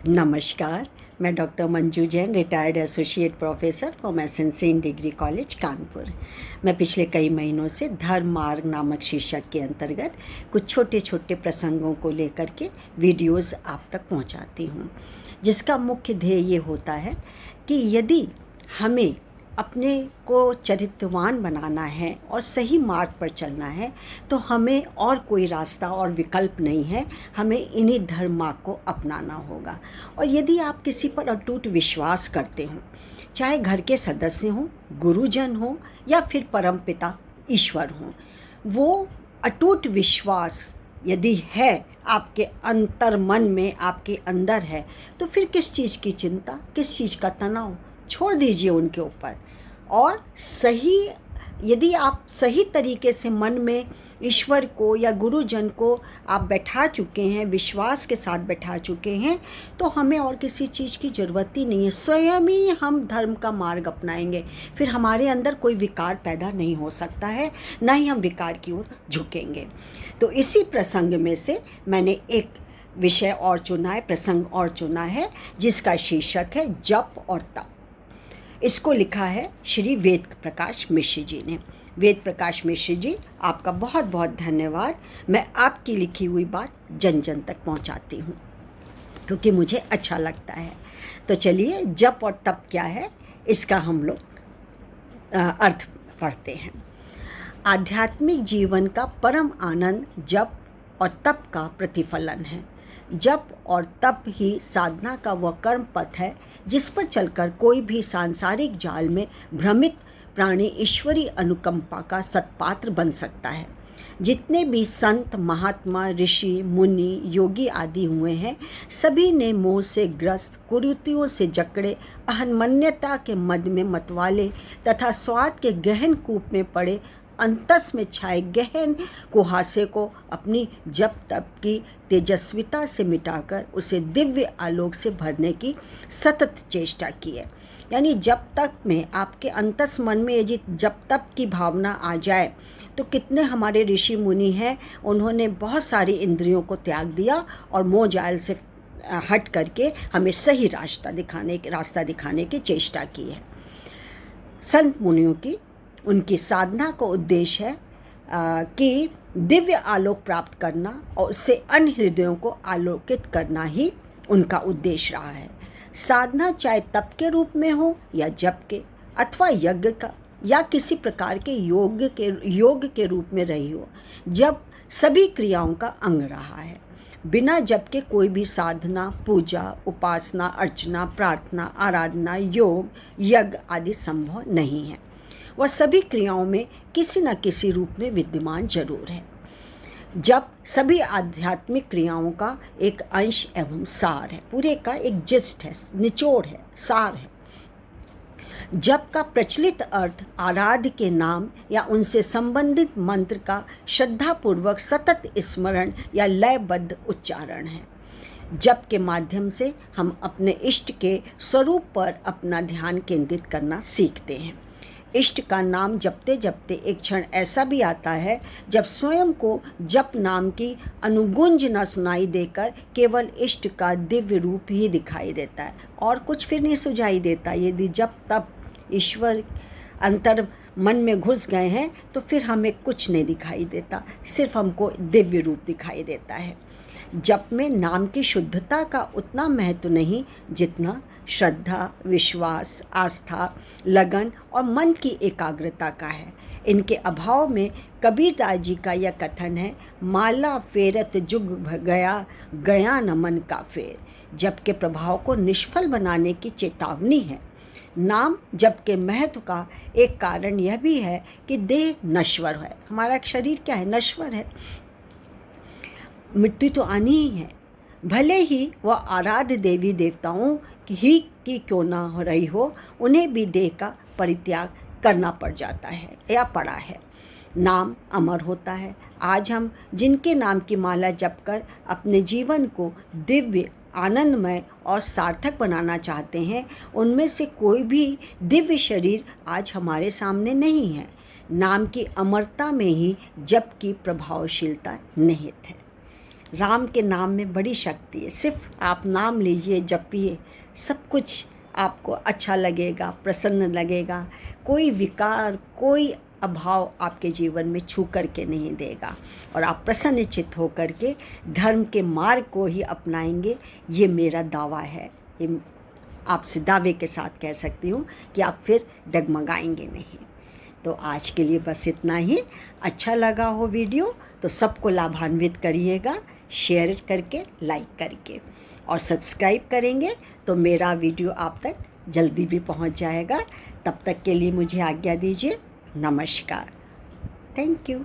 नमस्कार। मैं doctor Manju Jain, retired associate professor from Ascension degree college Kanpur. मैं पिछले कई महीनों से धर्म मार्ग नामक शीर्षक के अंतर्गत कुछ छोटे छोटे प्रसंगों को लेकर के वीडियोस आप तक पहुंचाती हूं, जिसका मुख्य ध्येय ये होता है कि यदि हमें अपने को चरित्रवान बनाना है और सही मार्ग पर चलना है तो हमें और कोई रास्ता और विकल्प नहीं है, हमें इन्हीं धर्म मार्ग को अपनाना होगा। और यदि आप किसी पर अटूट विश्वास करते हो, चाहे घर के सदस्य हों, गुरुजन हों या फिर परमपिता ईश्वर हों, वो अटूट विश्वास यदि है आपके अंतर मन में, आपके अंदर है, तो फिर किस चीज़ की चिंता, किस चीज़ का तनाव, छोड़ दीजिए उनके ऊपर। और सही यदि आप सही तरीके से मन में ईश्वर को या गुरुजन को आप बैठा चुके हैं, विश्वास के साथ बैठा चुके हैं, तो हमें और किसी चीज़ की ज़रूरत ही नहीं है। स्वयं ही हम धर्म का मार्ग अपनाएंगे, फिर हमारे अंदर कोई विकार पैदा नहीं हो सकता है, ना ही हम विकार की ओर झुकेंगे। तो इसी प्रसंग में से मैंने एक विषय और चुना है, प्रसंग और चुना है, जिसका शीर्षक है जप और तप। इसको लिखा है श्री वेद प्रकाश मिश्र जी ने। वेद प्रकाश मिश्र जी, आपका बहुत बहुत धन्यवाद। मैं आपकी लिखी हुई बात जन जन तक पहुंचाती हूं क्योंकि मुझे अच्छा लगता है। तो चलिए, जप और तप क्या है, इसका हम लोग अर्थ पढ़ते हैं। आध्यात्मिक जीवन का परम आनंद जप और तप का प्रतिफलन है। जप और तप ही साधना का वह कर्म पथ है जिस पर चलकर कोई भी सांसारिक जाल में भ्रमित प्राणी ईश्वरी अनुकंपा का सत्पात्र बन सकता है। जितने भी संत, महात्मा, ऋषि, मुनि, योगी आदि हुए हैं, सभी ने मोह से ग्रस्त, कुरीतियों से जकड़े, अहंमन्यता के मद में मतवाले तथा स्वार्थ के गहन कूप में पड़े अंतस में छाए गहन कुहासे को अपनी जप तप की तेजस्विता से मिटाकर उसे दिव्य आलोक से भरने की सतत चेष्टा की है। यानी जब तक में आपके अंतस मन में ये जप तप की भावना आ जाए, तो कितने हमारे ऋषि मुनि हैं, उन्होंने बहुत सारी इंद्रियों को त्याग दिया और मोह जाल से हट करके हमें सही रास्ता दिखाने की चेष्टा की है। संत मुनियों की उनकी साधना का उद्देश्य है कि दिव्य आलोक प्राप्त करना और उससे अन्य हृदयों को आलोकित करना ही उनका उद्देश्य रहा है। साधना चाहे तप के रूप में हो या जप के अथवा यज्ञ का या किसी प्रकार के योग के रूप में रही हो, जब सभी क्रियाओं का अंग रहा है। बिना जप के कोई भी साधना, पूजा, उपासना, अर्चना, प्रार्थना, आराधना, योग, यज्ञ आदि संभव नहीं है। वह सभी क्रियाओं में किसी न किसी रूप में विद्यमान जरूर है। जप सभी आध्यात्मिक क्रियाओं का एक अंश एवं सार है, पूरे का एक जिस्ट है, निचोड़ है, सार है। जप का प्रचलित अर्थ आराध्य के नाम या उनसे संबंधित मंत्र का श्रद्धापूर्वक सतत स्मरण या लयबद्ध उच्चारण है। जप के माध्यम से हम अपने इष्ट के स्वरूप पर अपना ध्यान केंद्रित करना सीखते हैं। इष्ट का नाम जपते जपते एक क्षण ऐसा भी आता है जब स्वयं को जप नाम की अनुगुंज न सुनाई देकर केवल इष्ट का दिव्य रूप ही दिखाई देता है और कुछ फिर नहीं सुझाई देता। यदि जप तप ईश्वर अंतर मन में घुस गए हैं तो फिर हमें कुछ नहीं दिखाई देता, सिर्फ हमको दिव्य रूप दिखाई देता है। जप में नाम की शुद्धता का उतना महत्व नहीं जितना श्रद्धा, विश्वास, आस्था, लगन और मन की एकाग्रता का है। इनके अभाव में कबीरदास जी का यह कथन है, माला फेरत जुग गया, गया न मन का फेर। जप के प्रभाव को निष्फल बनाने की चेतावनी है। नाम जप के महत्व का एक कारण यह भी है कि देह नश्वर है। हमारा शरीर क्या है? नश्वर है, मृत्यु तो आनी ही है। भले ही वह आराध्य देवी देवताओं की क्यों ना हो रही हो, उन्हें भी देह का परित्याग करना पड़ जाता है या पड़ा है। नाम अमर होता है। आज हम जिनके नाम की माला जपकर अपने जीवन को दिव्य, आनंदमय और सार्थक बनाना चाहते हैं, उनमें से कोई भी दिव्य शरीर आज हमारे सामने नहीं है। नाम की अमरता में ही जप की प्रभावशीलता निहित है। राम के नाम में बड़ी शक्ति है। सिर्फ आप नाम लीजिए, जपिए, सब कुछ आपको अच्छा लगेगा, प्रसन्न लगेगा। कोई विकार, कोई अभाव आपके जीवन में छू करके नहीं देगा और आप प्रसन्नचित्त होकर के धर्म के मार्ग को ही अपनाएंगे। ये मेरा दावा है। ये आपसे दावे के साथ कह सकती हूँ कि आप फिर डगमगाएंगे नहीं। तो आज के लिए बस इतना ही। अच्छा लगा हो वीडियो तो सबको लाभान्वित करिएगा, शेयर करके, लाइक करके, और सब्सक्राइब करेंगे तो मेरा वीडियो आप तक जल्दी भी पहुंच जाएगा। तब तक के लिए मुझे आज्ञा दीजिए। नमस्कार। Thank you.